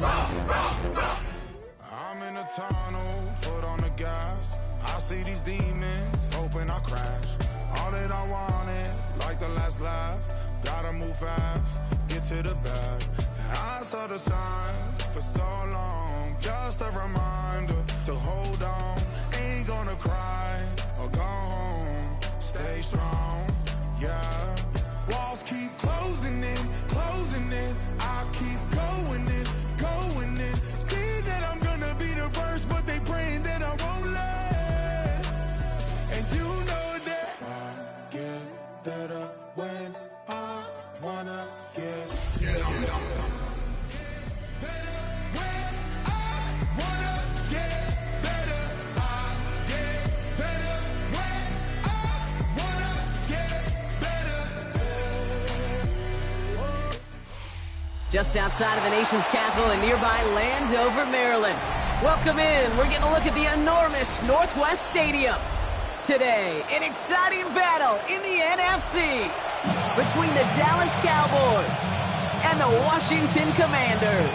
I'm in a tunnel, foot on the gas. I see these demons, hoping I crash. All that I wanted, like the last laugh. Gotta move fast, get to the bag. I saw the signs for so long. Just a reminder to hold on. Ain't gonna cry or go home. Stay strong, yeah. Walls keep closing in, closing in. I keep going in, going in. See that I'm gonna be the first, but they praying that I won't let. And you know that I get better when I wanna get better. Just outside of the nation's capital in nearby Landover, Maryland. Welcome in. We're getting a look at the enormous Northwest Stadium. Today, an exciting battle in the NFC between the Dallas Cowboys and the Washington Commanders.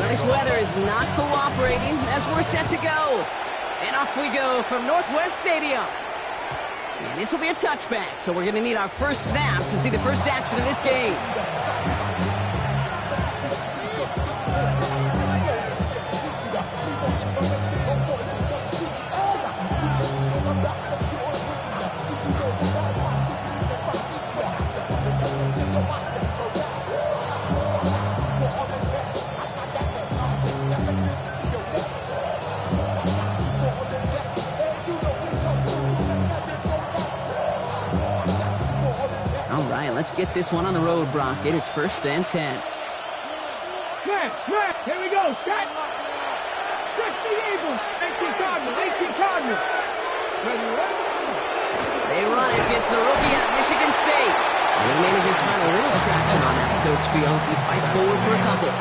This weather is not cooperating as we're set to go. And off we go from Northwest Stadium. And this will be a touchback, so we're going to need our first snap to see the first action of this game. Let's get this one on the road, Brock. It is 1st and 10. Here we go. Set. Stretch the Eagles. 18 Cardinals. They run it. It's the rookie out of Michigan State. And he manages to find a little traction on that search field as he fights forward for a couple.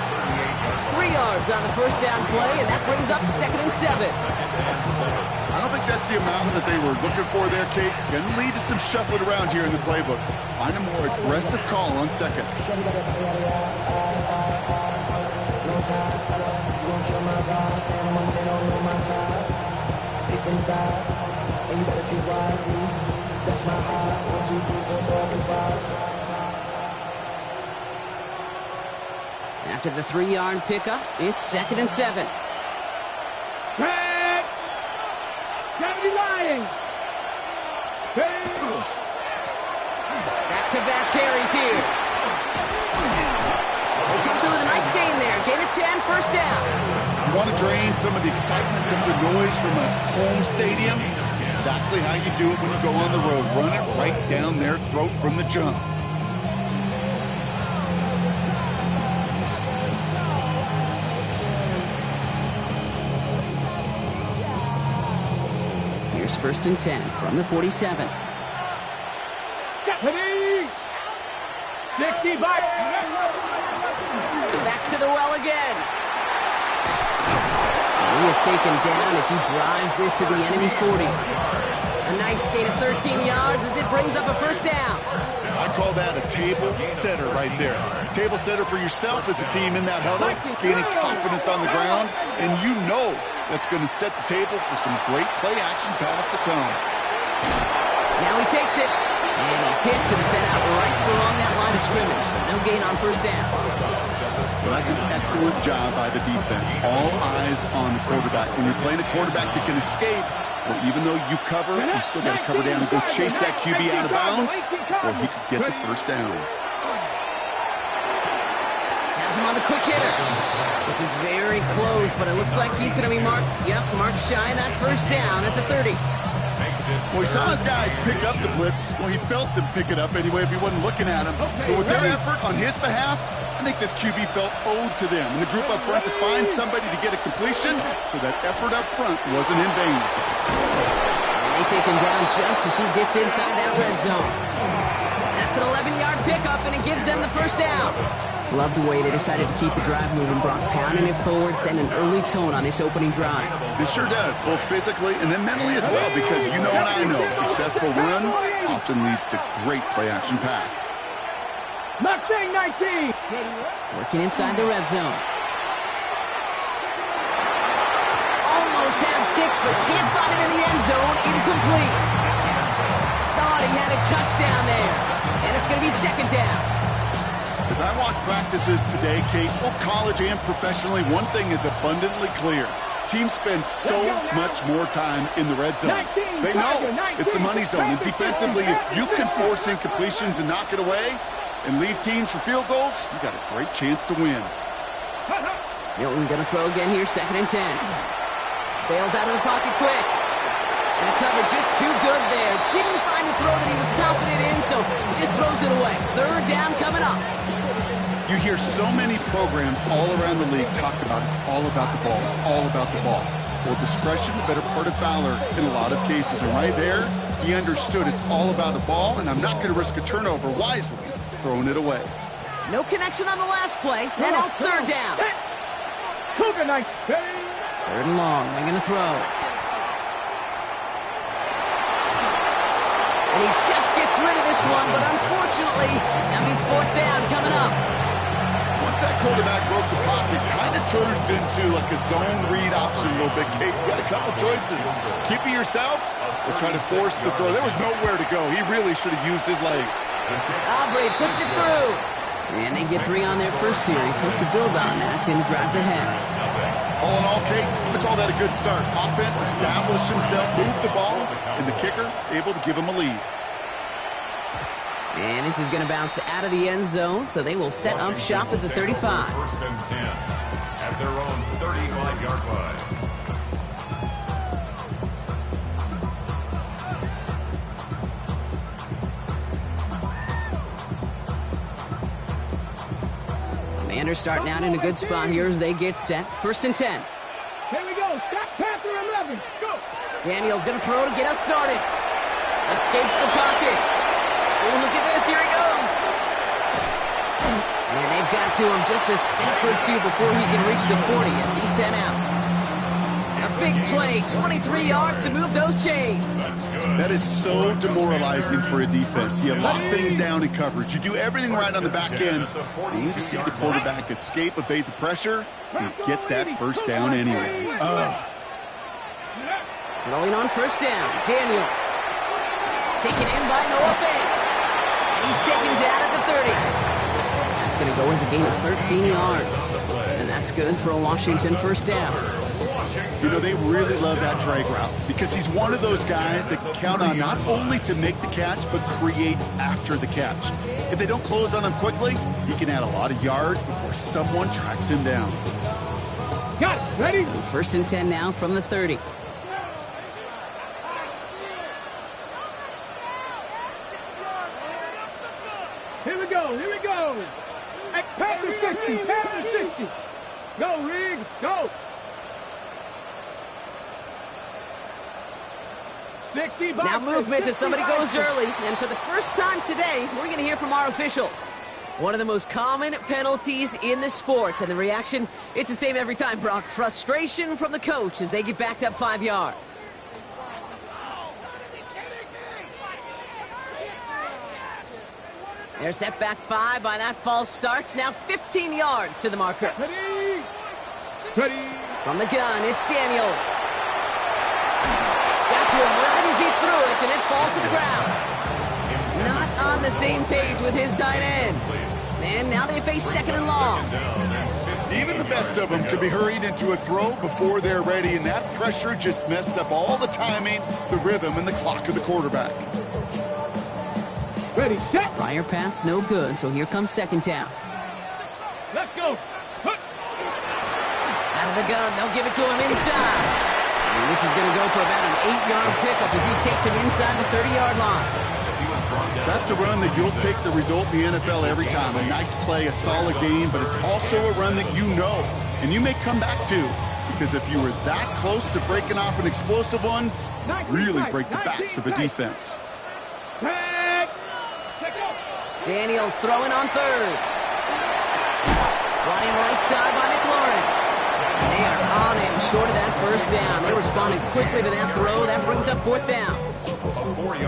3 yards on the first down play, and that brings up 2nd and 7. I don't think that's the amount that they were looking for there, Kate. Going to lead to some shuffling around here in the playbook. Find a more aggressive call on 2nd. After the 3-yard pickup, it's 2nd and 7. Back-to-back carries here. They come through with a nice gain there. Gain of 10, first down. You want to drain some of the excitement, some of the noise from a home stadium? It's exactly how you do it when you go on the road. Run it right down their throat from the jump. Here's 1st and 10 from the 47. 60 back. Back to the well again. He is taken down as he drives this to the enemy 40. A nice gain of 13 yards as it brings up a first down. I call that a table setter right there. Table setter for yourself as a team in that huddle, gaining confidence on the ground, and you know that's going to set the table for some great play-action pass to come. Now he takes it, and he's hit and sent out right along that line of scrimmage, so no gain on first down. Well, that's an excellent job by the defense. All eyes on the quarterback. When you're playing a quarterback that can escape, or even though you cover, you still got to cover down and go chase that QB out of bounds before he could get the first down. Has him on the quick hitter. This is very close, but it looks like he's going to be marked. Yep, marked shy of that first down at the 30. Well, he saw his guys pick up the blitz. Well, he felt them pick it up anyway if he wasn't looking at him. But with their effort on his behalf, I think this QB felt owed to them and the group up front to find somebody to get a completion, so that effort up front wasn't in vain. And they take him down just as he gets inside that red zone. That's an 11-yard pickup, and it gives them the first down. Love the way they decided to keep the drive moving, Brock, pounding it forward, setting an early tone on this opening drive. It sure does, both physically and then mentally as well, because you know and I know successful run often leads to great play-action pass. Mustang 19. Working inside the red zone. Almost had 6, but can't find him in the end zone. Incomplete. Thought he had a touchdown there. And it's going to be second down. As I watch practices today, Kate, both college and professionally, one thing is abundantly clear. Teams spend so much more time in the red zone. They know it's the money zone. And defensively, if you can force incompletions and knock it away and lead teams for field goals, you got a great chance to win. Milton going to throw again here, 2nd and 10. Bails out of the pocket quick. And the cover just too good there. Didn't find the throw that he was confident in, so just throws it away. 3rd down coming up. You hear so many programs all around the league talk about it's all about the ball, it's all about the ball. Well, discretion, the better part of valor in a lot of cases. And right there, he understood it's all about the ball, and I'm not going to risk a turnover wisely, throwing it away. No connection on the last play, and now it's 3rd down. Cougar Knights. 3rd and long, they're going to throw. And he just gets rid of this one, but unfortunately, that means 4th down coming up. Once that quarterback broke the pocket, kind of turns into like a zone read option a little bit. Kate, you got a couple choices. Keep it yourself or try to force the throw. There was nowhere to go. He really should have used his legs. Aubrey puts it through. And they get 3 on their first series. Hope to build on that in the drives ahead. All in all, Kate, I'm going to call that a good start. Offense established himself, moved the ball, and the kicker able to give him a lead. And this is going to bounce out of the end zone, so they will set up shop at the 35. 1st and 10 at their own 35-yard line. Commanders starting out in a good spot here as they get set. 1st and 10. Here we go. Panther 11. Go. Daniel's going to throw to get us started. Escapes the pocket. Oh, look at this. Here he goes. And they've got to him just a step or 2 before he can reach the 40 as he's sent out. A big play, 23 yards to move those chains. That is so demoralizing for a defense. You lock things down in coverage. You do everything right on the back end. You need to see the quarterback escape, evade the pressure, and get that 1st down anyway. Throwing on 1st down, Daniels. Taken in by Noah Fant. And he's taken down at the 30. That's going to go as a gain of 13 yards. And that's good for a Washington 1st down. You know, they really love that drag route because he's one of those guys that can count on not only to make the catch, but create after the catch. If they don't close on him quickly, he can add a lot of yards before someone tracks him down. Got it. Ready? So 1st and 10 now from the 30. Here we go. Here we go. At Panther 60. Panther 60. Go, Riggs. Go. 60 boxes, Now movement as somebody boxes. goes early. And for the first time today, we're going to hear from our officials. One of the most common penalties in the sport. And the reaction, it's the same every time, Brock. Frustration from the coach as they get backed up 5 yards. They're set back 5 by that false start. Now 15 yards to the marker. Ready. Ready. From the gun, it's Daniels. Got to him right as he threw it, and it falls to the ground. Not on the same page with his tight end. And now they face 2nd and long. Even the best of them can be hurried into a throw before they're ready, and that pressure just messed up all the timing, the rhythm, and the clock of the quarterback. Ready, set. Prior pass, no good, so here comes 2nd down. Let's go. Out of the gun, they'll give it to him inside. And this is going to go for about an 8-yard pickup as he takes him inside the 30-yard line. That's a run that you'll take the result in the NFL every time. A nice play, a solid game, but it's also a run that you know, and you may come back to, because if you were that close to breaking off an explosive one, really break the backs of a defense. Daniels throwing on 3rd. Running right side by McLaurin. They are on him short of that first down. They responded quickly to that throw. That brings up 4th down.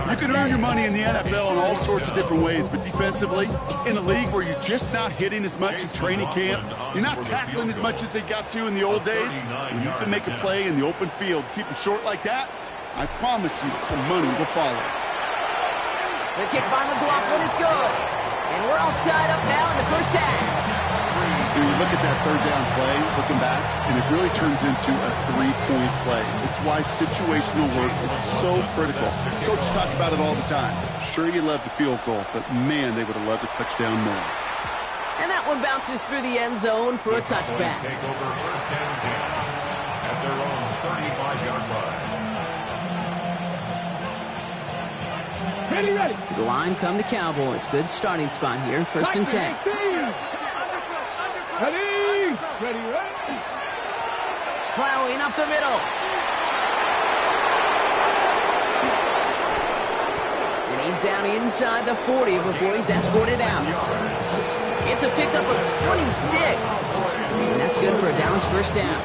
You can earn your money in the NFL in all sorts of different ways, but defensively, in a league where you're just not hitting as much in training camp, you're not tackling as much as they got to in the old days, when you can make a play in the open field, keep them short like that, I promise you some money will follow. The kick by McLaughlin is good. And we're all tied up now in the first half. When you look at that 3rd down play, looking back, and it really turns into a 3-point play. It's why situational work is so critical. Coaches talk about it all the time. Sure, you love the field goal, but man, they would have loved a touchdown more. And that one bounces through the end zone for a touchback. Take over 1st and 10 at their own 35-yard line. Ready. To the line come the Cowboys. Good starting spot here. 1st and 10. Ready. Plowing up the middle. And he's down inside the 40 before he's escorted out. It's a pickup of 26. And that's good for a Dallas 1st down.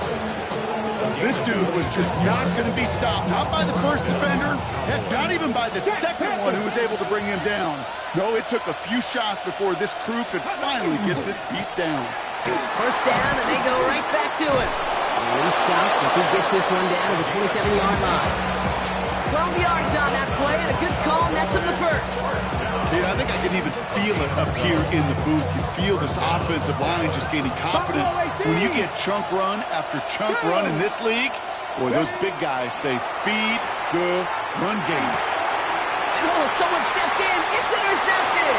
This dude was just not going to be stopped. Not by the first defender. Heck, not even by the second one who was able to bring him down. No, it took a few shots before this crew could finally get this beast down. 1st down, and they go right back to it. And he stopped as he gets this one down to the 27-yard line. 12 yards on that play, and a good call nets him the 1st. Dude, I think I can even feel it up here in the booth. You feel this offensive line just gaining confidence. When you get chunk run after chunk run in this league, boy, those big guys say, feed the run game. And someone stepped in. It's intercepted.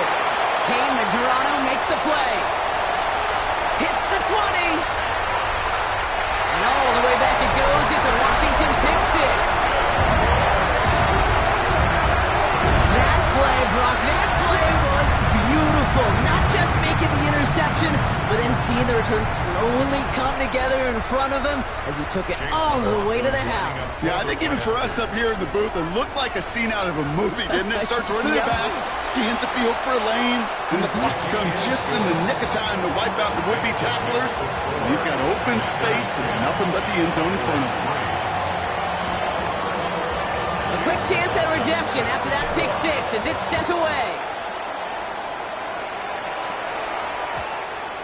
Kane Majerano makes the play. Hits the 20. And all the way back it goes. It's a Washington pick 6. That play, Brock, that play was beautiful. Not just making the interception, but then seeing the return slowly come together in front of him as he took it all the way to the house. Yeah, I think even for us up here in the booth, it looked like a scene out of a movie, didn't it? Starts running it back, scans the field for a lane, and the blocks come just in the nick of time to wipe out the would-be tacklers. And he's got open space and nothing but the end zone in front of him. A quick chance at redemption after that pick 6 as it's sent away.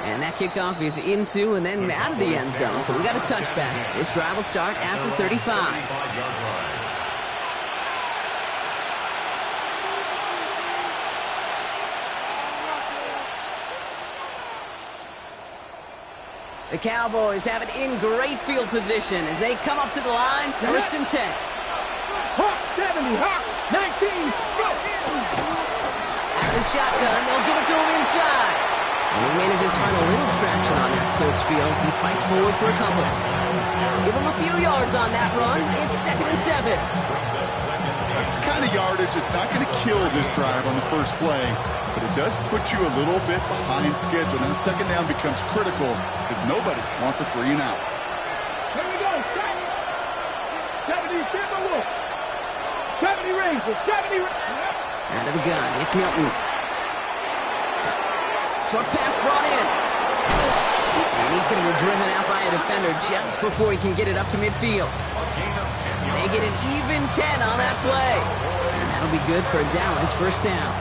And that kickoff is into and then out of the end zone. So we got a touchback. This drive will start after 35. The Cowboys have it in great field position as they come up to the line, 1st and 10. Hawk 70, Hawk 19, go! Out of the shotgun, they'll give it to him inside. And he manages to find a little traction on that search field as he fights forward for a couple. Give him a few yards on that run. It's 2nd and 7. That's the kind of yardage that's not going to kill this drive on the first play, but it does put you a little bit behind schedule. Now, 2nd down becomes critical because nobody wants a 3 and out. Here we go, 70, Timber Wolf. 70 Rangers, 70 Rangers. Out of the gun, it's Milton. Short pass brought in. And he's going to be driven out by a defender just before he can get it up to midfield. They get an even 10 on that play. And that'll be good for a Dallas 1st down.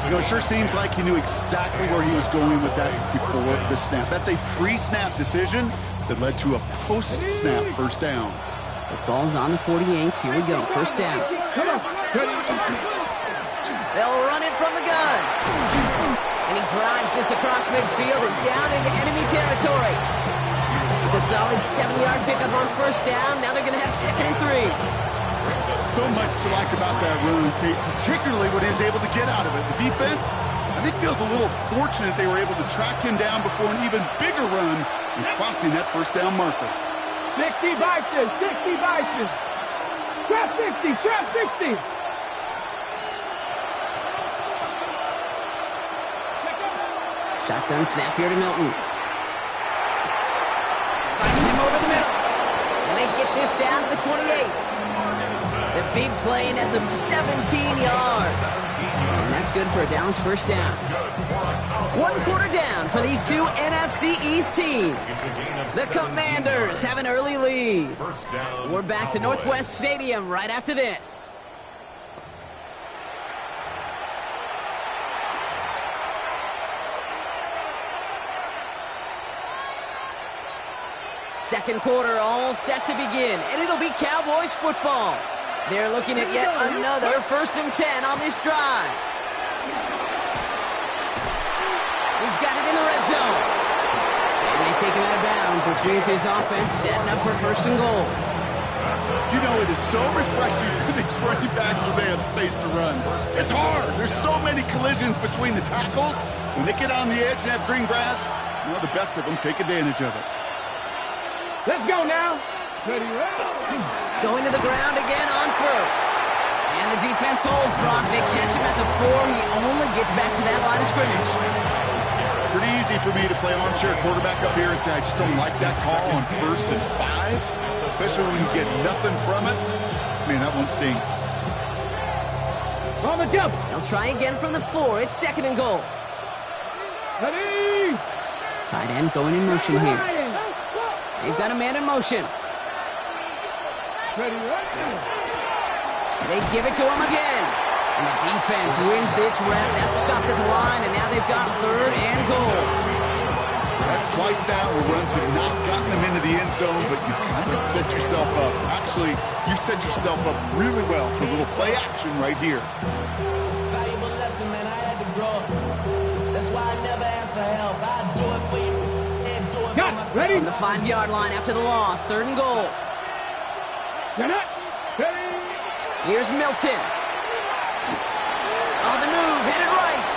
You know, it sure seems like he knew exactly where he was going with that before the snap. That's a pre-snap decision that led to a post-snap 1st down. The ball's on the 48. Here we go, 1st down. They'll run it from the gun. And he drives this across midfield and down into enemy territory. It's a solid 70-yard pickup on 1st down. Now they're going to have 2nd and 3. So much to like about that run, Kate, particularly what he was able to get out of it. The defense, I think, feels a little fortunate they were able to track him down before an even bigger run and crossing that 1st down marker. 60 Bison, 60 Bison. Trap 60, trap 60. Shotgun snap here to Milton. Finds him over the middle. And they get this down to the 28. The big play nets him 17 yards. And that's good for a Dallas 1st down. One quarter down for these two NFC East teams. The Commanders have an early lead. We're back to Northwest Stadium right after this. Second quarter all set to begin, and it'll be Cowboys football. They're looking at yet another 1st and 10 on this drive. He's got it in the red zone. And they take him out of bounds, which means his offense setting up for 1st and goal. You know, it is so refreshing for these running backs when they have space to run. It's hard. There's so many collisions between the tackles. When they get on the edge and have green grass, you know, the best of them take advantage of it. Let's go now. Ready, Going to the ground again on 1st. And the defense holds Brock. They catch him at the 4. He only gets back to that line of scrimmage. Pretty easy for me to play armchair quarterback up here and say I just don't like that call on 1st and 5, especially when you get nothing from it. Man, that one stings. On the jump. They'll try again from the 4. It's 2nd and goal. Ready. Tight end going in motion here. They've got a man in motion. Ready. They give it to him again. And the defense wins this rep. That's stopped at the line, and now they've got 3rd and goal. That's twice now where runs have not gotten them into the end zone, but you've kind of set yourself up. Actually, you set yourself up really well for a little play action right here. Valuable lesson, man. I had to grow up. That's why I never ask for help. I do it for you. Ready? On the 5-yard line after the loss, 3rd and goal. You're not. Ready. Here's Milton. On the move, headed right.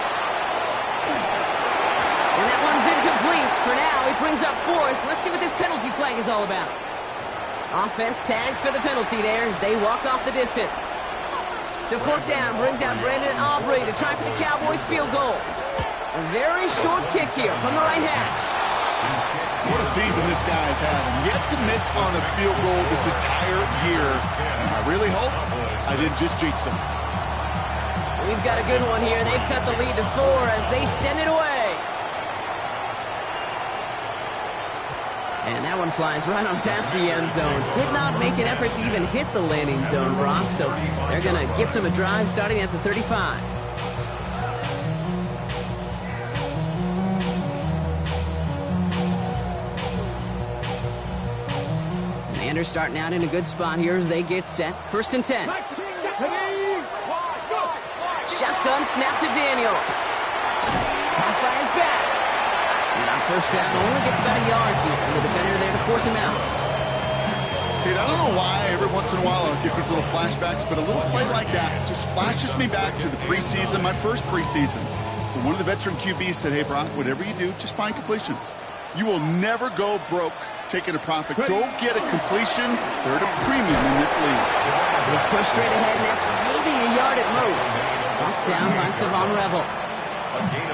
And that one's incomplete. For now, he brings up 4th. Let's see what this penalty flag is all about. Offense tagged for the penalty there as they walk off the distance. So 4th down brings out Brandon Aubrey to try for the Cowboys field goal. A very short kick here from the right hash. What a season this guy has had. Yet to miss on a field goal this entire year. And I really hope I didn't just jinx him. We've got a good one here. They've cut the lead to 4 as they send it away. And that one flies right on past the end zone. Did not make an effort to even hit the landing zone, Brock. So they're going to gift him a drive starting at the 35. Commanders starting out in a good spot here as they get set. 1st and 10. Shotgun snap to Daniels. Caught by his back. And on 1st down, only gets about a yard here. And the defender there to force him out. Dude, I don't know why every once in a while I get these little flashbacks, but a little play like that just flashes me back to the preseason, my first preseason. When one of the veteran QBs said, hey, Brock, whatever you do, just find completions. You will never go broke taking a profit. Go get a completion. They're at a premium in this league. He's pushed straight ahead, and that's maybe a yard at most. Knocked down by Savon Rebel.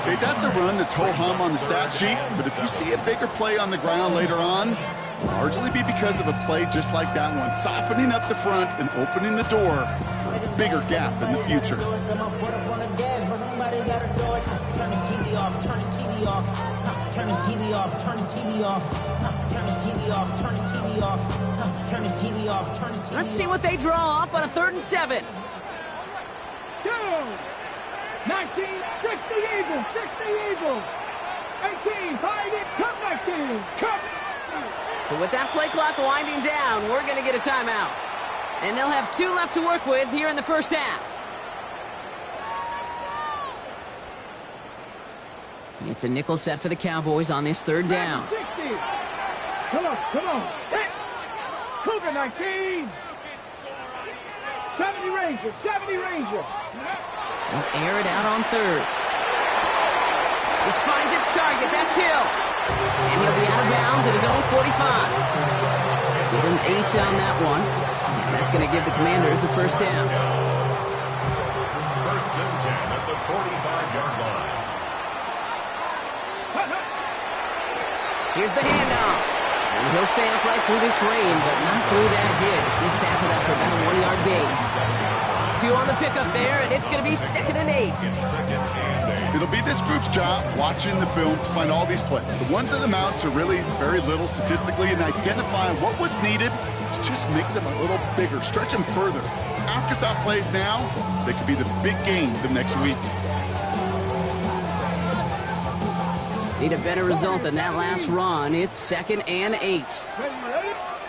Okay, that's a run that's ho-hum on the stat sheet, but if you see a bigger play on the ground later on, it'll largely be because of a play just like that one, softening up the front and opening the door for a bigger gap in the future. Turn his TV off, turn his TV off, turn his TV off, turn his TV off, turn his TV off, turn his TV off. Let's see what they draw up on a 3rd and 7. 2, 19, 60 Eagles, 18, 5, cut 19, cut. So with that play clock winding down, we're going to get a timeout. And they'll have 2 left to work with here in the 1st half. It's a nickel set for the Cowboys on this 3rd down. 60. Come on. Hit. Cougar 19. 70 Ranger. They'll air it out on 3rd. This finds its target. That's Hill. And he'll be out of bounds at his own 45. Give him 8 on that one. And that's going to give the Commanders a 1st down. 1st and 10 at the 45-yard line. Here's the handoff. And he'll stay upright through this rain, but not through that hit. He's tackled after about a 1-yard gain. 2 on the pickup there, and it's going to be 2nd and 8. It's 2nd and 8. It'll be this group's job watching the film to find all these plays. The ones that amount to really very little statistically and identify what was needed to just make them a little bigger, stretch them further. Afterthought plays now, they could be the big gains of next week. Need a better result than that last run. It's 2nd and 8.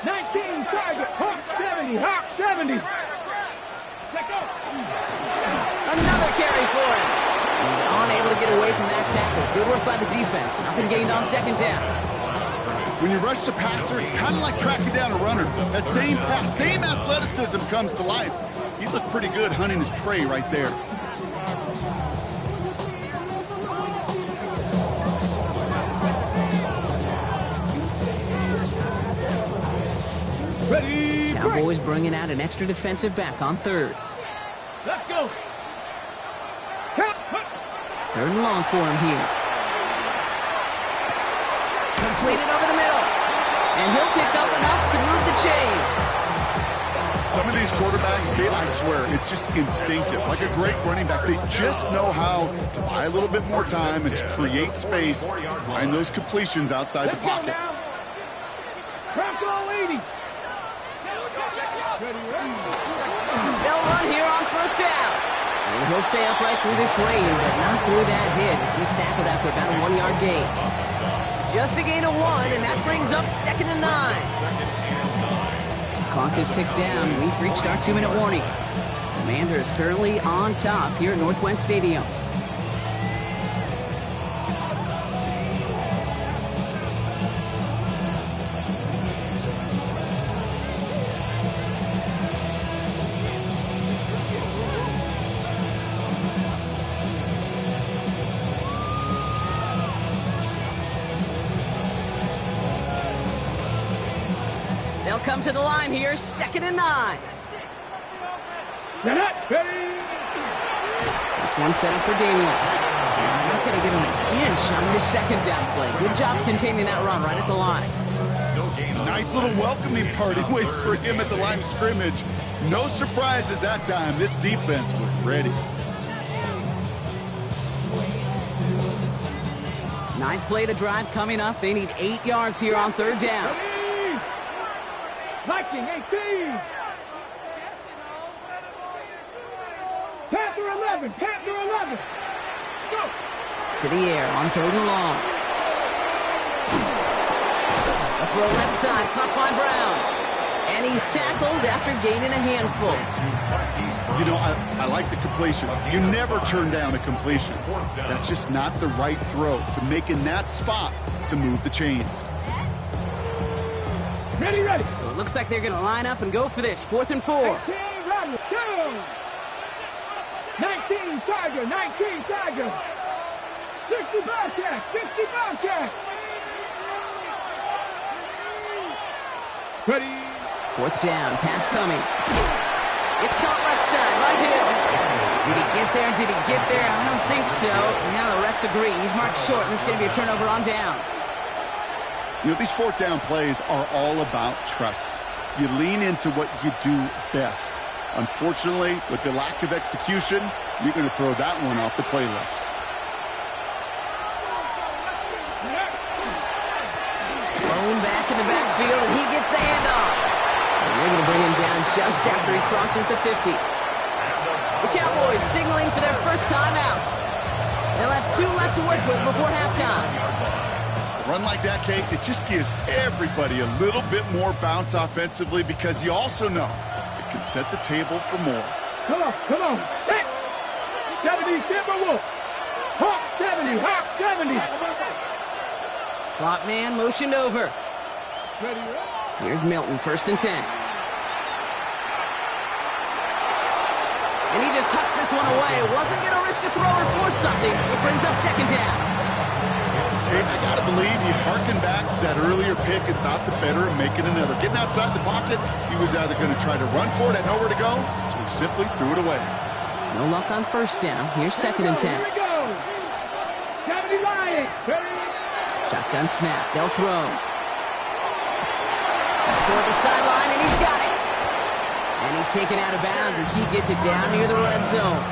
19 target, Hawk 70, Hawk 70. Another carry for him. He's unable to get away from that tackle. Good work by the defense. Nothing gained on 2nd down. When you rush the passer, it's kind of like tracking down a runner. That same pass, same athleticism comes to life. He looked pretty good hunting his prey right there. Ready, Cowboys bringing out an extra defensive back on 3rd. let's go. 3rd and long for him here. Completed over the middle. And he'll pick up enough to move the chains. Some of these quarterbacks, Kate, I swear, it's just instinctive. Like a great running back, they just know how to buy a little bit more time and to create space to find those completions outside the pocket. Bronco 80. They'll run here on 1st down. And he'll stay upright through this rain, but not through that hit as he's tackled after about a 1-yard gain. Just a gain of 1, and that brings up 2nd and 9. Clock is ticked down. We've reached our 2-minute warning. Commanders currently on top here at Northwest Stadium. They'll come to the line here, 2nd and 9. This one set up for Daniels. They're not going to get him an inch on this 2nd down play. Good job containing that run right at the line. Nice little welcoming party waiting for him at the line of scrimmage. No surprises that time. This defense was ready. 9th play to drive coming up. They need 8 yards here on 3rd down. Viking 18. Panther 11. Panther 11. Go. To the air on 3rd and long. A throw left side, caught by Brown. And he's tackled after gaining a handful. You know, I like the completion. You never turn down a completion. That's just not the right throw to make in that spot to move the chains. Ready, ready. So it looks like they're going to line up and go for this. 4th and 4. 19 Tiger, 19 Tiger. 60 Bobcat, 60 Bobcat. Ready. 4th down, pass coming. It's caught left side by Hill. Did he get there? Did he get there? I don't think so. Now the refs agree. He's marked short, and it's going to be a turnover on downs. You know, these 4th down plays are all about trust. You lean into what you do best. Unfortunately, with the lack of execution, you're going to throw that one off the playlist. Thrown back in the backfield, and he gets the handoff. And they're going to bring him down just after he crosses the 50. The Cowboys signaling for their first timeout. They'll have 2 left to work with before halftime. Run like that, Kate, it just gives everybody a little bit more bounce offensively because you also know it can set the table for more. Come on, come on. Hey. 70 Timberwolf. Hawk 70, Hawk 70. Slot man motioned over. Ready, ready. Here's Milton, 1st and 10. And he just hucks this one away. Wasn't going to risk a throw or force something. It brings up 2nd down. Hey, I got to believe he harkened back to that earlier pick and thought the better of making another. Getting outside the pocket, he was either going to try to run for it and nowhere to go, so he simply threw it away. No luck on 1st down. Here's 2nd and 10. Here we go. 70 Lions. Ready. Shotgun snap. They'll throw. Toward the sideline, and he's got it. And he's taken out of bounds as he gets it down near the red zone.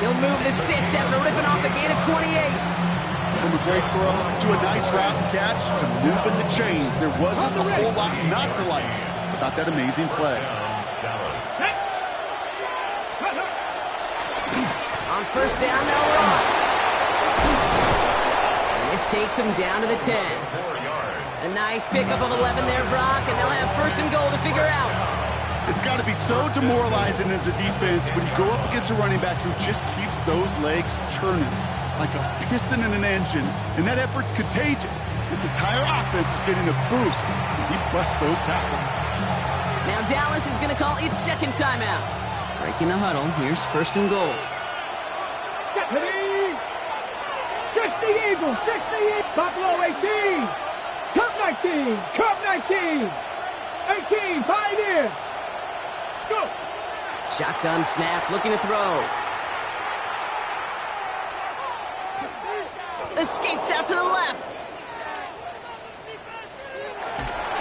He'll move the sticks after ripping off a gain of 28. From a great throw to a nice route catch to moving the chains. There wasn't a whole lot not to like about that amazing play. On first down, they'll run. And this takes him down to the 10. A nice pickup of 11 there, Brock, and they'll have first and goal to figure out. It's got to be so demoralizing as a defense when you go up against a running back who just keeps those legs churning like a piston in an engine, and that effort's contagious. This entire offense is getting a boost, and he busts those tackles. Now Dallas is going to call its second timeout. Breaking the huddle, here's first and goal. Ready? 60 Eagles, 60 Eagles. Buffalo 18. Cup 19, Cup 19. 18, Pioneer. Let's go. Shotgun snap, looking to throw. Escapes out to the left.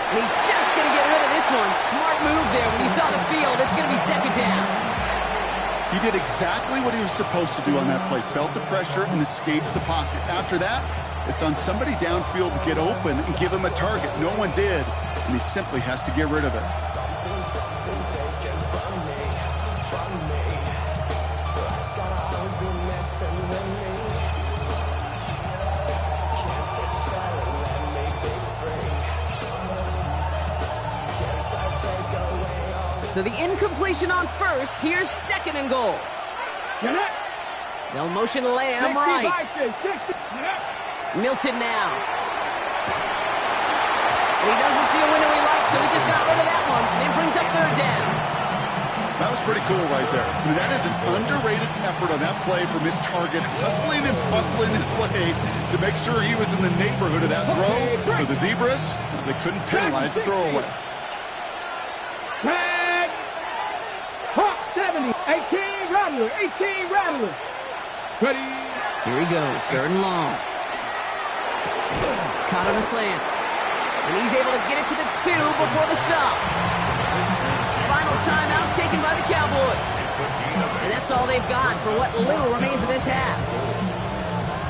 And he's just going to get rid of this one. Smart move there when he saw the field. It's going to be second down. He did exactly what he was supposed to do on that play. Felt the pressure and escapes the pocket. After that, it's on somebody downfield to get open and give him a target. No one did, and he simply has to get rid of it. So the incompletion on first. Here's second and goal. They'll motion Lamb right. Milton now. And he doesn't see a window he likes, so he just got rid of that one. And brings up third down. That was pretty cool right there. I mean, that is an underrated effort on that play from his target, hustling and bustling his way to make sure he was in the neighborhood of that throw. So the Zebras, they couldn't penalize the throwaway. 70, 18 Rattler, 18 Rattler. Ready? Here he goes, third and long. Caught on the slant. And he's able to get it to the 2 before the stop. Final timeout taken by the Cowboys. And that's all they've got for what little remains of this half.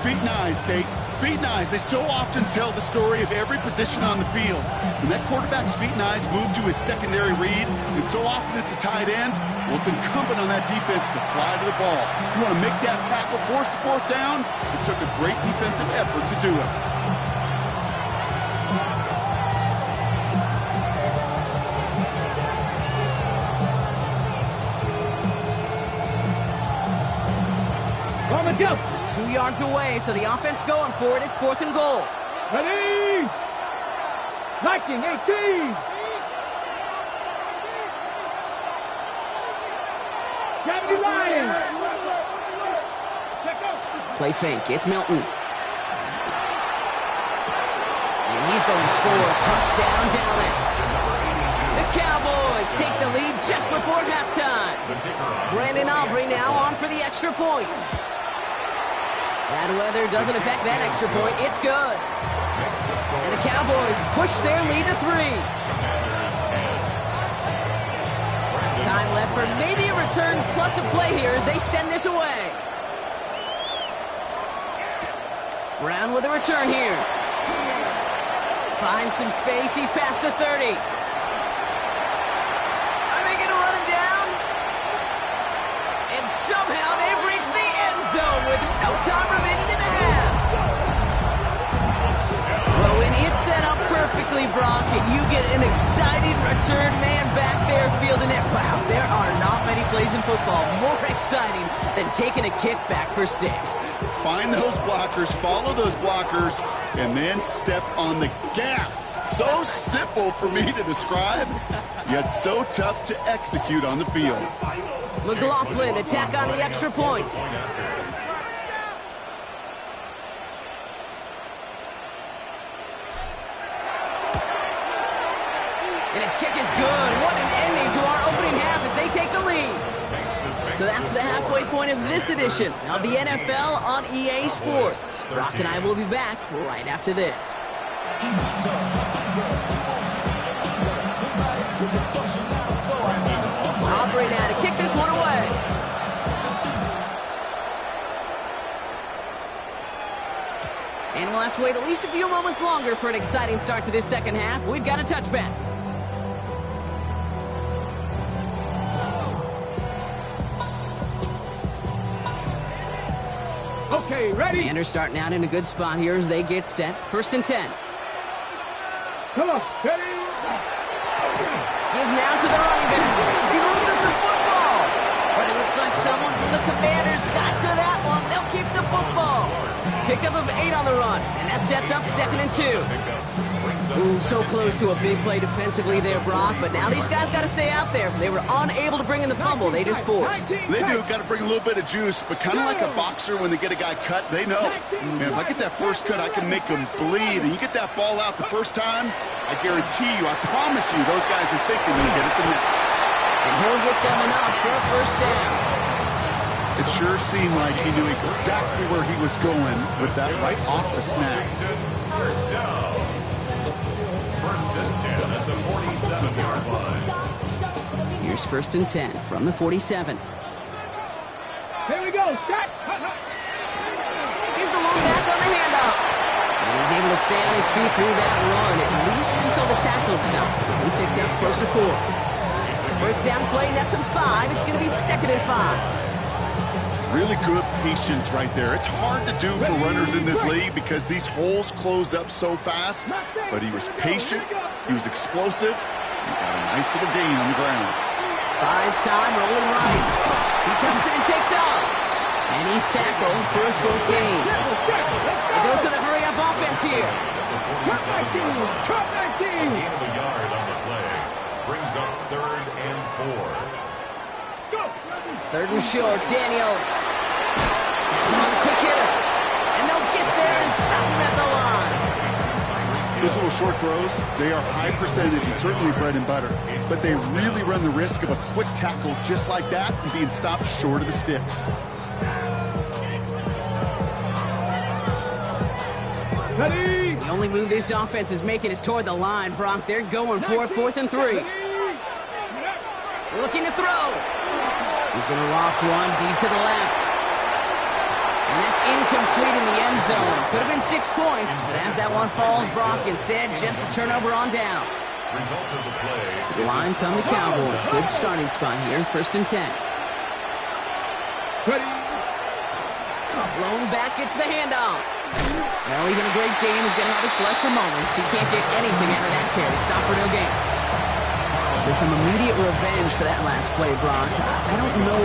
Feet and eyes, Kate. Feet and eyes. They so often tell the story of every position on the field. When that quarterback's feet and eyes move to his secondary read, and so often it's a tight end, well, it's incumbent on that defense to fly to the ball. You want to make that tackle, force the fourth down? It took a great defensive effort to do it. Just 2 yards away, so the offense going for it. It's fourth and goal. Ready? Viking 18. 70 Lions. Play fake. It's Milton. And he's going to score. Touchdown, Dallas. The Cowboys take the lead just before halftime. Brandon Aubrey now on for the extra point. Bad weather doesn't affect that extra point. It's good. And the Cowboys push their lead to 3. Time left for maybe a return plus a play here as they send this away. Brown with a return here. Finds some space. He's past the 30. Are they going to run him down? And somehow they've reached the end zone with no time remaining in the half. Well, when it's set up perfectly, Brock, and you get an exciting return man back there fielding it, wow, there are not many plays in football more exciting than taking a kick back for 6. Find those blockers, follow those blockers, and then step on the gas. So simple for me to describe, yet so tough to execute on the field. McLaughlin attack on the extra point. And his kick is good. What an ending to our opening half as they take the lead. So that's the halfway point of this edition of the NFL on EA Sports. Brock and I will be back right after this. Aubrey now to kick this one away. And we'll have to wait at least a few moments longer for an exciting start to this second half. We've got a touchback. Okay, ready? Commander starting out in a good spot here as they get set. 1st and 10. Come on, ready? Give now to the running back. He loses the football. But it looks like someone from the Commanders got to that one. They'll keep the football. Pickup of 8 on the run. And that sets up 2nd and 2. Ooh, so close to a big play defensively there, Brock. But now these guys got to stay out there. They were unable to bring in the fumble. They just forced. They do. Got to bring a little bit of juice. But kind of like a boxer when they get a guy cut, they know. Man, if I get that first cut, I can make him bleed. And you get that ball out the first time, I guarantee you, I promise you, those guys are thinking they'll get it the next. And he'll get them enough for a 1st down. It sure seemed like he knew exactly where he was going with that right off the snap. 1st down. 1st and 10 at the 47-yard line. Here's 1st and 10 from the 47. Here we go. Start. Here's the long back on the handoff. And he's able to stay on his feet through that run, at least until the tackle stops. He picked up close to 4. 1st down play, nets him 5. It's going to be 2nd and 5. Really good patience right there. It's hard to do for runners in this league because these holes close up so fast. But he was patient. He was explosive. He got a nice little gain on the ground. Buys time, rolling right. He tucks it and takes off. And he's tackled for a short gain. It goes to the hurry-up offense here. Cut 19. Cut 19. Gain of a yard on the play. Brings up 3rd and 4. 3rd and short, Daniels. Has him on the quick hitter. And they'll get there and stop him at the line. Those little short throws, they are high percentage and certainly bread and butter. But they really run the risk of a quick tackle just like that and being stopped short of the sticks. Ready? The only move this offense is making is toward the line, Brock. They're going for it, 4th and 3. Looking to throw. He's going to loft one deep to the left. And that's incomplete in the end zone. Could have been 6 points, but as that one falls, Brock, instead just a turnover on downs. Result of the play. To the line come the Cowboys. Good starting spot here, 1st and 10. Ready? Blown back, it's the handoff. Well, even a great game is going to have its lesser moments. He can't get anything out of that carry. Stop for no gain. So some immediate revenge for that last play, Brock. I don't know.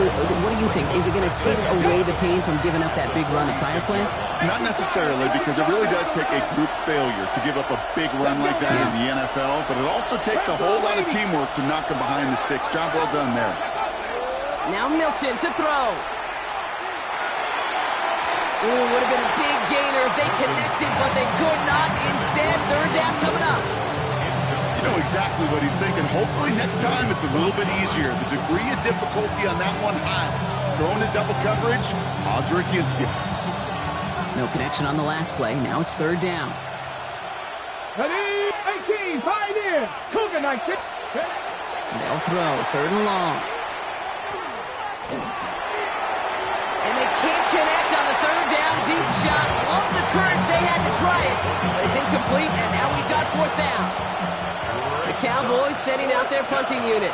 What do you think? Is it going to take away the pain from giving up that big run the prior play? Not necessarily, because it really does take a group failure to give up a big run like that in the NFL, but it also takes a whole lot of teamwork to knock him behind the sticks. Job well done there. Now Milton to throw. Ooh, would have been a big gainer if they connected, but they could not. Instead, 3rd down coming up. You know exactly what he's thinking. Hopefully next time it's a little bit easier. The degree of difficulty on that one high. Throwing to double coverage, odds are against you. No connection on the last play. Now it's 3rd down. Ready? 18. 5 in. Cougar 19. They'll throw 3rd and long. And they can't connect on the 3rd down deep shot. Love the courage they had to try it. But it's incomplete, and now we've got 4th down. The Cowboys setting out their punting unit.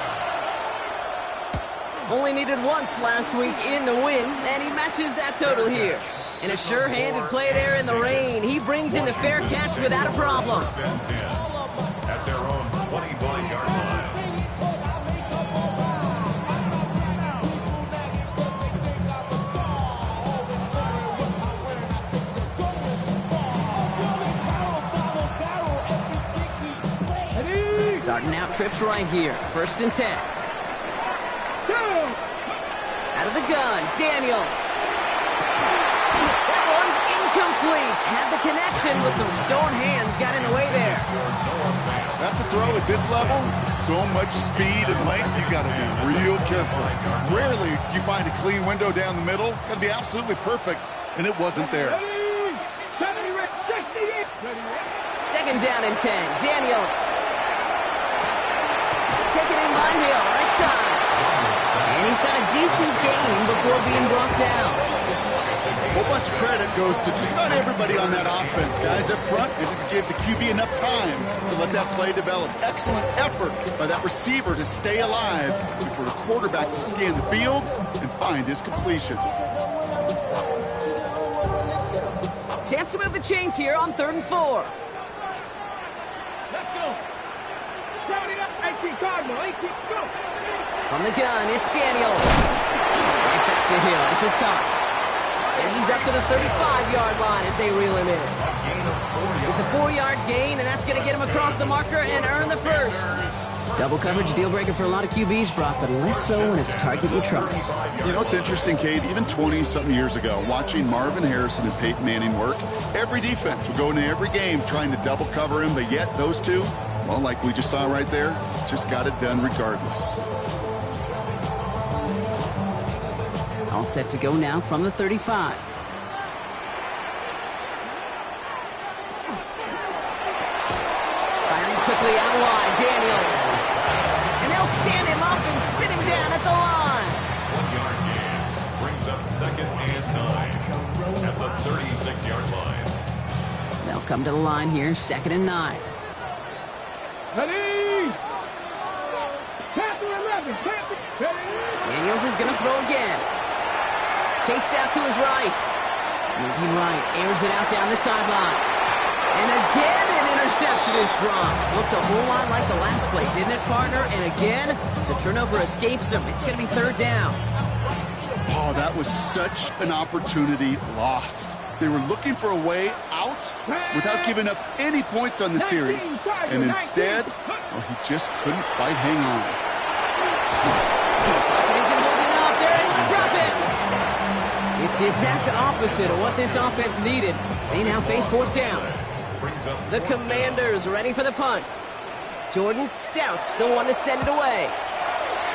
Only needed once last week in the win, and he matches that total here. And a sure-handed play there in the rain. He brings in the fair catch without a problem. At their own 25-yard line. Starting out trips right here. 1st and 10. Out of the gun, Daniels. That one's incomplete. Had the connection, but some stone hands got in the way there. That's a throw at this level. So much speed and length, you got to be real careful. Rarely do you find a clean window down the middle. Got to be absolutely perfect, and it wasn't there. 2nd down and 10. Daniels. Taken in by Hill, right side. And he's got a decent gain before being brought down. A whole bunch of credit goes to just about everybody on that offense. Guys up front, they didn't give the QB enough time to let that play develop. Excellent effort by that receiver to stay alive and for the quarterback to scan the field and find his completion. Chance to move the chains here on 3rd and 4. Let's go. Crowd it up. 18 Cardinal. 18, go. From the gun, it's Daniel. Right back to Hill. This is caught. And he's up to the 35-yard line as they reel him in. It's a 4-yard gain, and that's going to get him across the marker and earn the first. Double coverage, deal breaker for a lot of QBs, Brock, but less so when it's a target you trust. You know, it's interesting, Cade, even 20-something years ago, watching Marvin Harrison and Peyton Manning work, every defense would go into every game trying to double cover him, but yet those two, well, like we just saw right there, just got it done regardless. All set to go now from the 35. Firing quickly out wide, Daniels. And they'll stand him up and sit him down at the line. 1-yard gain brings up 2nd and 9 at the 36-yard line. They'll come to the line here, 2nd and 9. Ready. Panther 11. Panther. Ready. Daniels is going to throw again. Chased out to his right. Moving right, airs it out down the sideline. And again, an interception is dropped. Looked a whole lot like the last play, didn't it, partner? And again, the turnover escapes him. It's going to be 3rd down. Oh, that was such an opportunity lost. They were looking for a way out without giving up any points on the series. And instead, well, he just couldn't quite hang on. It isn't holding up. They're able to drop it. It's the exact opposite of what this offense needed. They now face 4th down. The Commanders ready for the punt. Jordan Stout's the one to send it away.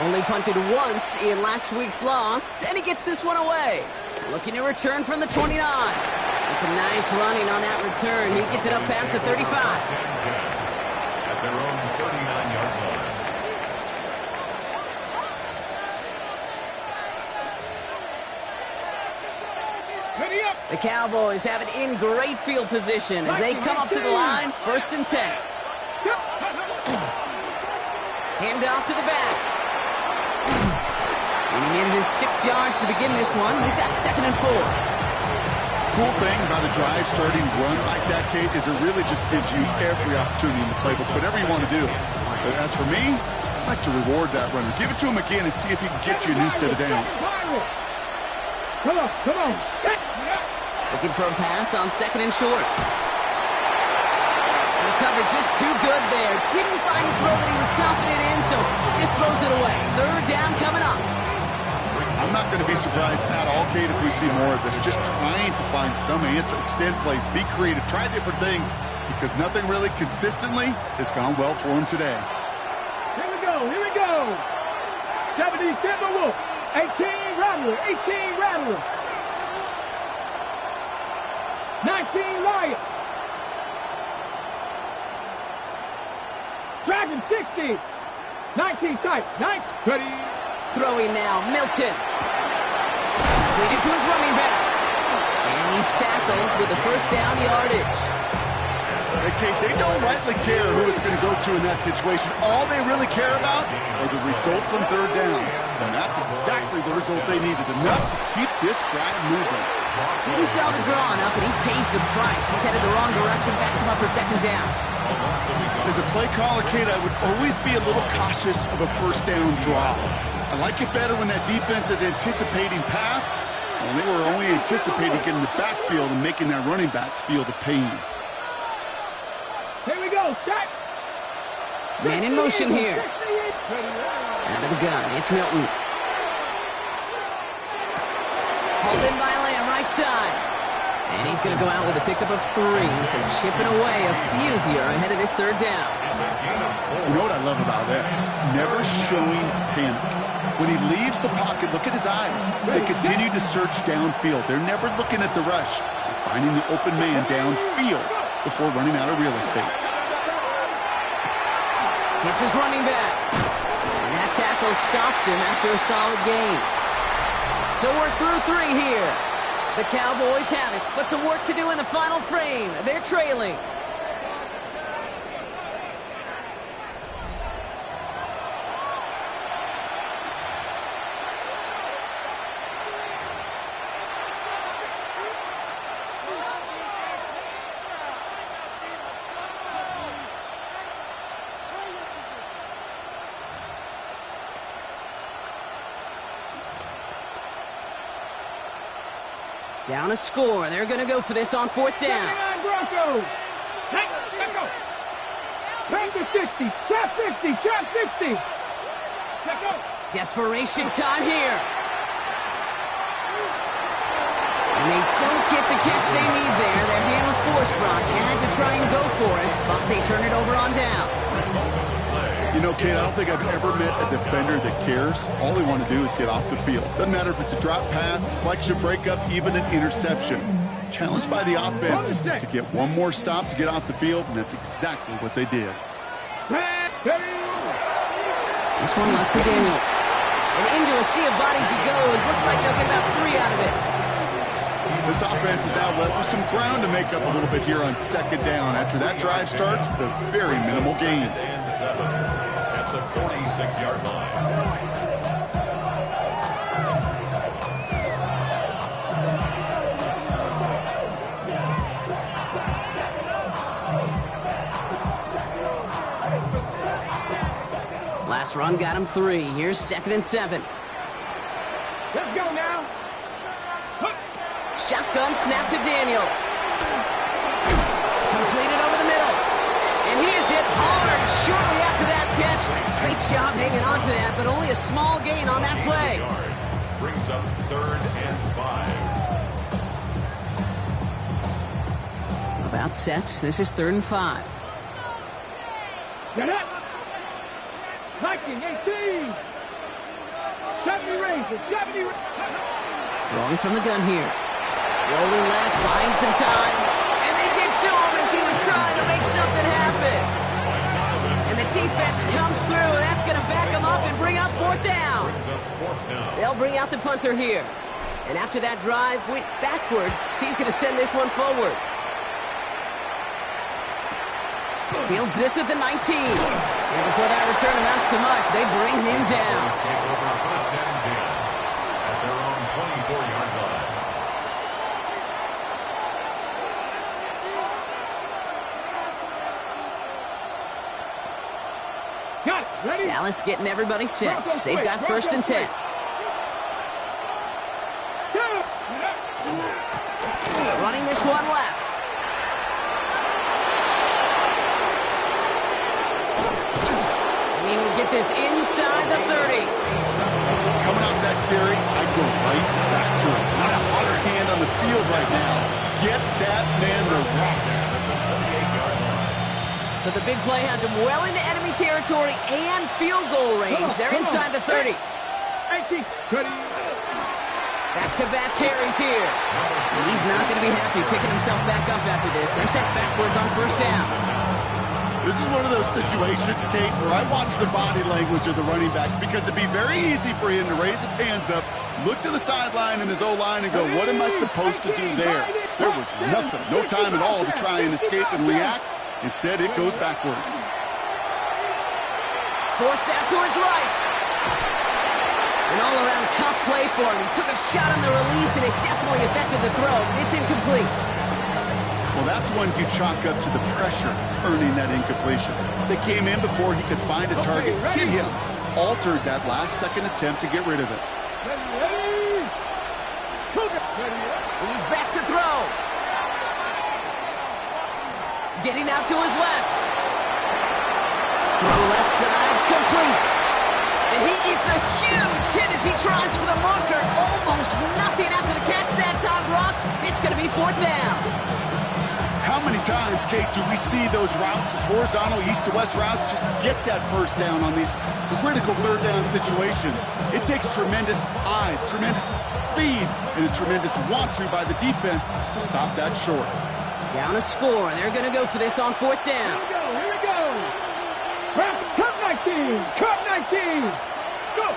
Only punted once in last week's loss, and he gets this one away. Looking to return from the 29. It's a nice running on that return. He gets it up past the 35. At their own 39-yard line. The Cowboys have it in great field position as they come up to the line, 1st and 10. Hand off to the back. And he manages 6 yards to begin this one. We've got 2nd and 4. Cool thing about a drive starting run like that, Kate, is it really just gives you every opportunity in the playbook, whatever you want to do. But as for me, I like to reward that runner. Give it to him again and see if he can get you a new set of downs. Come on, come on. Looking for a pass on 2nd and short. And the coverage just too good there. Didn't find the throw that he was confident in, so just throws it away. 3rd down coming up. I'm not going to be surprised at all, Kate, if we see more of this. Just trying to find some answer, extend plays, be creative, try different things, because nothing really consistently has gone well for him today. Here we go, here we go. 70 Timberwolf, 18 Rattler, 18 Rattler. 19 Lion. Dragon 60. 19 tight. 9. Ready. Throwing now, Milton. Leading to his running back. And he's tackled with the 1st down yardage. Hey, Kate, they don't rightly care who it's going to go to in that situation. All they really care about are the results on 3rd down. And that's exactly the result they needed. Enough to keep this drive moving. Didn't sell the draw enough, and he pays the price. He's headed the wrong direction, backs him up for 2nd down. As a play caller, Kate, I would always be a little cautious of a 1st down draw. I like it better when that defense is anticipating pass, and they were only anticipating getting the backfield and making that running back feel the pain. Here we go, set. Man in motion here. Out of the gun, it's Milton. Hauled in by Lamb, right side. And he's going to go out with a pickup of 3, so chipping away a few here ahead of this 3rd down. You know what I love about this? Never showing panic. When he leaves the pocket, look at his eyes. They continue to search downfield. They're never looking at the rush. They're finding the open man downfield before running out of real estate. Hits his running back. And that tackle stops him after a solid gain. So we're through 3 here. The Cowboys have it, but some work to do in the final frame. They're trailing. Down a score. They're going to go for this on fourth down. Broncos. Hey, let's go. Turn to 60. Trap 50. Trap 50. Let's go. Desperation time here. And they don't get the catch they need there. Their hand was forced. Brock had to try and go for it, but they turn it over on downs. You know, Kate, I don't think I've ever met a defender that cares. All they want to do is get off the field. Doesn't matter if it's a drop pass, deflection, breakup, even an interception. Challenged by the offense to get one more stop to get off the field, and that's exactly what they did. This one left for Daniels. And into a sea of bodies he goes. Looks like they'll get about 3 out of it. This offense is now left with some ground to make up a little bit here on second down after that drive starts with a very minimal gain. At the 46-yard line. Last run got him 3. Here's 2nd and 7. Let's go now. Shotgun snap to Daniels. Completed over the middle. And he is hit hard shortly after that catch. Great job hanging on to that, but only a small gain on that play. Brings up 3rd and 5. About set. This is 3rd and 5. Get up. Hiking, 18. 70 ranges. 70 Throwing from the gun here. Rolling left, buying some time. And they get to him as he was trying to make something happen. And the defense comes through. That's going to back him up and bring up 4th down. They'll bring out the punter here. And after that drive went backwards, he's going to send this one forward. Fields this at the 19. And before that return amounts to much, they bring him down. Take over 1st and 10 at their own 24-yard line. Got it. Ready? Dallas getting everybody set. They've got 1st and 10. Running this one left. And he will get this inside the 30. Coming off that carry, I'd go right back to him. Not a hotter hand on the field right now. Get that man the rock. So the big play has him well into enemy territory and field goal range. They're inside the 30. Back-to-back carries here. And he's not going to be happy picking himself back up after this. They're sent backwards on 1st down. This is one of those situations, Kate, where I watch the body language of the running back because it'd be very easy for him to raise his hands up, look to the sideline in his O-line and go, what am I supposed to do there? There was nothing, no time at all to try and escape and react. Instead, it goes backwards. Forced out to his right. An all-around tough play for him. He took a shot on the release, and it definitely affected the throw. It's incomplete. Well, that's one you chalk up to the pressure earning that incompletion. They came in before he could find a target, hit him, altered that last-second attempt to get rid of it. He's back to throw. Getting out to his left. Throw left side, complete. And he eats a huge hit as he tries for the marker. Almost nothing after the catch that time, Brock. It's going to be 4th down. How many times, Kate, do we see those routes, those horizontal east-to-west routes, just get that first down on these critical 3rd down situations? It takes tremendous eyes, tremendous speed, and a tremendous want-to by the defense to stop that short. Down a score. They're going to go for this on 4th down. Here we go. Cut 19. Cut 19. Go.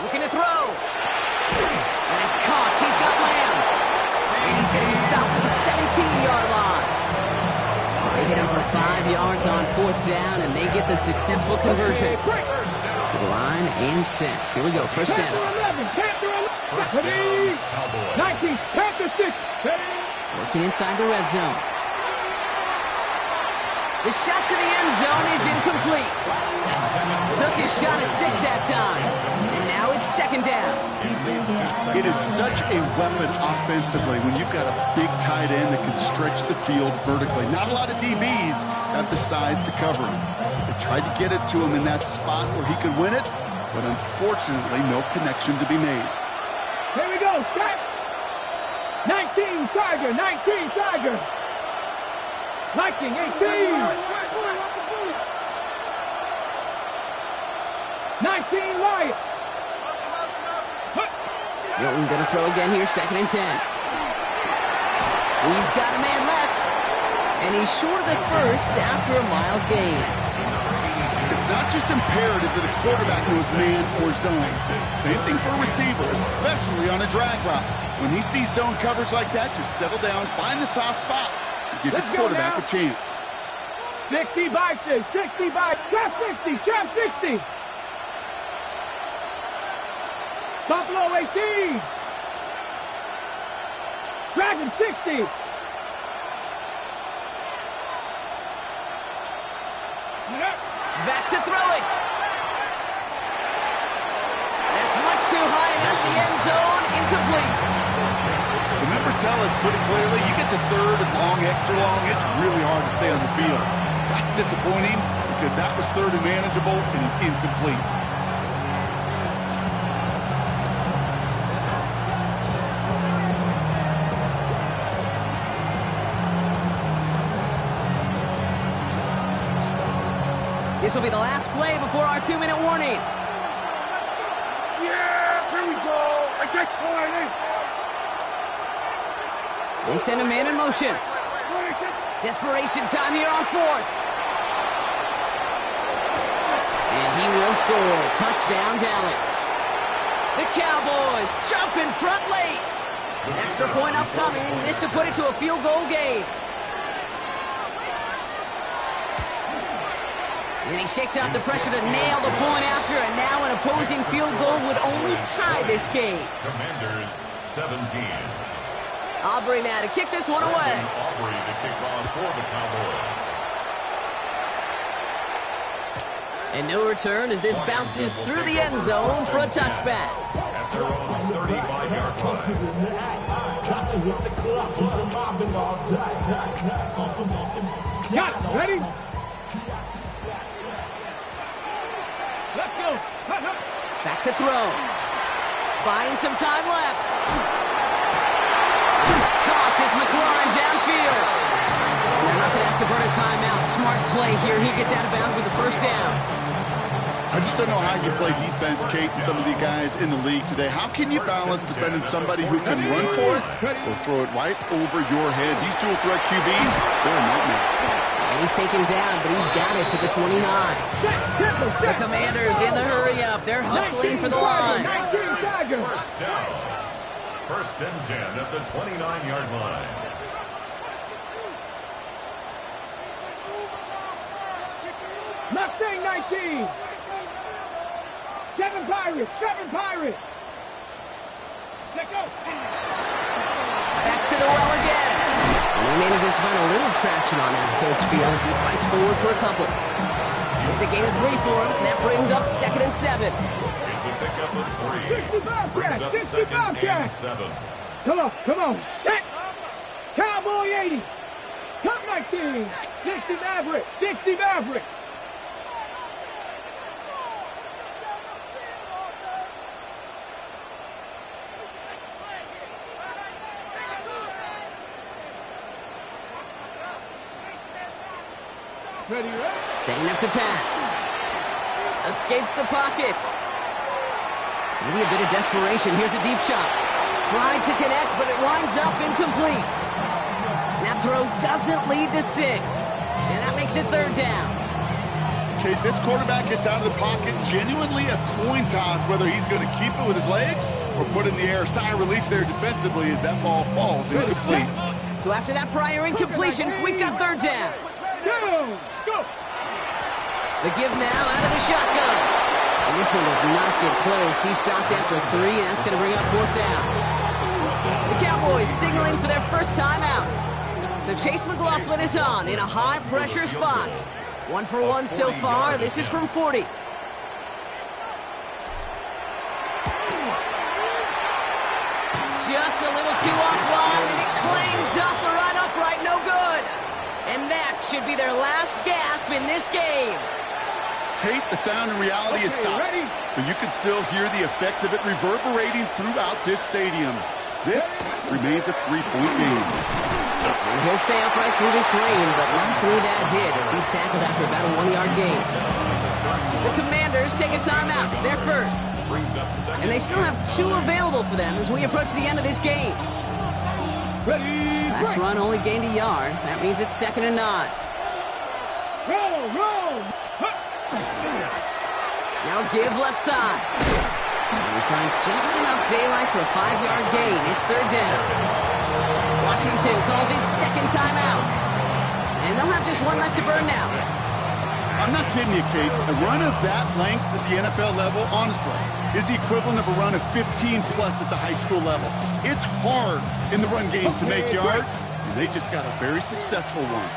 Looking to throw. That is caught. He's got Lamb. going to be stopped at the 17-yard line. So they hit him for 5 yards on 4th down, and they get the successful conversion. To the line and set. Here we go, first down. First down, Cowboys. 19, Panther 6. Working inside the red zone. The shot to the end zone is incomplete. Took his shot at 6 that time. And now it's 2nd down. It is such a weapon offensively when you've got a big tight end that can stretch the field vertically. Not a lot of DBs have the size to cover him. They tried to get it to him in that spot where he could win it, but unfortunately no connection to be made. Here we go, set. 19, Tiger, 19, Tiger. Viking, 18. 19, Lion. Milton going to throw again here, 2nd and 10. He's got a man left. And he's short of the first after a mile gain. It's not just imperative that a quarterback knows man or zone. Same thing for a receiver, especially on a drag route. When he sees zone coverage like that, just settle down, find the soft spot, and give your quarterback a chance. 60 by 6, 60 by, trap 60, trap 60. Buffalo 18. Dragon 60. Back to throw it. That's much too high and at the end zone. Incomplete. The numbers tell us pretty clearly, you get to 3rd and long, extra long, it's really hard to stay on the field. That's disappointing because that was 3rd and manageable and incomplete. This will be the last play before our 2-minute warning. Yeah, here we go. I take point. They send a man in motion. Desperation time here on 4th. And he will score. Touchdown, Dallas. The Cowboys jump in front late. Extra point upcoming. This to put it to a field goal game. And he shakes out the pressure to nail the point after, and now an opposing field goal would only tie this game. Commanders 17. Aubrey now to kick this one away. Aubrey to kick off for the Cowboys. And no return as this bounces through the end zone for a touchback. At their own 35-yard line. Got it. Ready? Let's go. Back to throw. Buying some time left. He's caught as McLaurin downfield. And they're not going to have to burn a timeout. Smart play here. He gets out of bounds with the first down. I just don't know how you play defense, Kate, and some of the guys in the league today. How can you balance defending somebody who can run for it or throw it right over your head? These dual threat QBs, they're a nightmare. He's taken down, but he's got it to the 29. The Commanders in the hurry-up. They're hustling for the line. First down. 1st and 10 at the 29-yard line. Mustang 19. 7 Pirates. 7 Pirates. Let's go. Back to the well again. And he manages to find a little traction on that search field as he fights forward for a couple. It's a gain of 3 for him. That brings up 2nd and 7. It's a pickup of 3. Brings up 2nd and 7. Come on, come on. Set. Cowboy 80. Cup 19. 60 Maverick. 60 Maverick. Ready, ready. Setting up to pass. Escapes the pocket. Maybe a bit of desperation. Here's a deep shot. Trying to connect, but it winds up incomplete. That throw doesn't lead to 6. And that makes it 3rd down. Okay, this quarterback gets out of the pocket, genuinely a coin toss whether he's going to keep it with his legs or put in the air. Sigh of relief there defensively as that ball falls incomplete. So after that prior incompletion, we've got third down. Go! The give now out of the shotgun. And this one does not get close. He stopped after 3, and that's going to bring up fourth down. The Cowboys signaling for their first time out. So Chase McLaughlin is on in a high-pressure spot. 1 for 1 so far. This is from 40. Just a little too offline, and it clangs off the right upright. No good. And that should be their last gasp in this game. Kate, the sound in reality is stopped, but you can still hear the effects of it reverberating throughout this stadium. This remains a 3-point game. And he'll stay upright through this rain, but not through that hit as he's tackled after about a 1-yard gain. The Commanders take a timeout. They're first. And they still have 2 available for them as we approach the end of this game. Last run only gained a yard. That means it's 2nd and 9. Roll! Now give left side. And he finds just enough daylight for a 5-yard gain. It's third down. Washington calls it second timeout. And they'll have just 1 left to burn now. I'm not kidding you, Kate. A run of that length at the NFL level, honestly, is the equivalent of a run of 15-plus at the high school level. It's hard in the run game to make yards, and they just got a very successful one.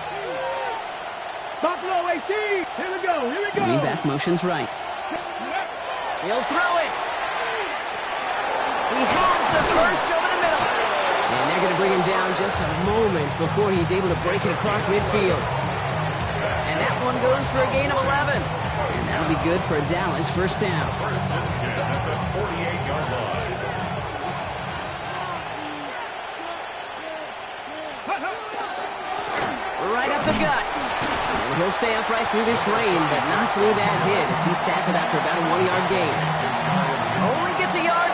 Buffalo 18! Here we go! Lean back motions right. He'll throw it! He has the first over the middle. And they're going to bring him down just a moment before he's able to break it across midfield. And that one goes for a gain of 11. And that'll be good for a Dallas first down. First and 10 at the 48-yard line. Right up the gut. And he'll stay upright through this rain, but not through that hit as he's tackled after about a 1-yard gain. Only gets a yard